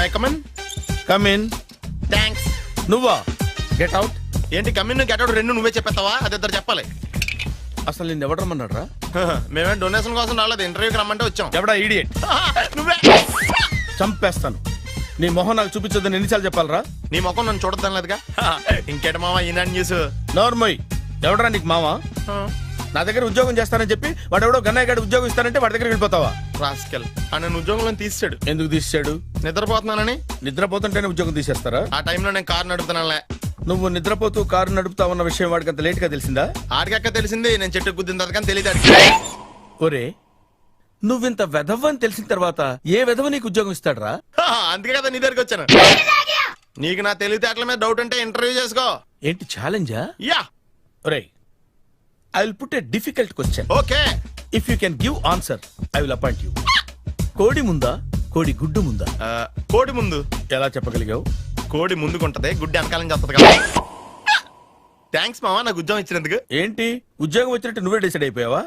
My come on. Come in. Thanks. నువ్వా? Get out. ఏంటి come in get out రెండు నువ్వే చెప్పేస్తావా? అది ఇద్దరు చెప్పాలి. అసలు నిన్ను ఎవడు రమ్మన్నాడు రా? మేమేం డొనేషన్ కోసం రాలేదు, ఇంటర్వ్యూకి రమ్మంటే వచ్చాం. ఎవడా ఈడియట్? నువ్వే. చంపేస్తాను. నీ మొహం నాకు చూపించొద్దని ఎన్నిసార్లు చెప్పాలరా? నీ ముఖం నన్ను చూడద్దాం లేదుగా. ఇంకేట మామ ఈనాడు న్యూస్. నోర్మోయ్. ఎవడరా నీకు మావా? నా దగ్గర ఉద్యోగం చేస్తానని చెప్పి వాడెవడో గన్నయ్య గారి ఉద్యోగం ఇస్తానంటే వాడి దగ్గర వెళ్ళిపోతావా? రాస్కెల్. నన్ను ఉద్యోగంలో తీసాడు. ఎందుకు తీసాడు? నిద్రపోతున్నానని. నిద్రపోతుంటేనే ఉద్యోగం తీసేస్తారా? ఆ టైంలో నేను కారు నడుపుతున్నానులే. నువ్వు నిద్రపోతూ కారు నడుపుతావన్న విషయం వాడికి అంత లేట్ గా తెలిసిందా? ఆడికక్క తెలిసింది, నేను చెట్టు గుద్దిన తర్వాత కానీ తెలియదు. ఒరే, నువ్వింత వెధవని తెలిసిన తర్వాత ఏ వెధవ నీకు ఉద్యోగం ఇస్తాడరా? అందుకే కదా నీ దగ్గరికి వచ్చాను. నీకు నా తెలివితేటల మీద డౌట్ అంటే ఇంటర్వ్యూ చేసుకో. ఏంటి ఛాలెంజా? యా. ఒరే, I will put a difficult question. Okay. If you can give answer I will appoint you. కోడి ముందా, కోడి గుడ్డు ముందా? కోడి ముందు. ఎలా చెప్పగలిగావు? కోడి ముందుకుంటది, గుడ్డి వెనకాలం చేస్తుంది కదా. థ్యాంక్స్ మామ నాకు ఉద్యోగం ఇచ్చినందుకు. ఏంటి ఉద్యోగం వచ్చినట్టు నువ్వే డిసైడ్ అయిపోయావా?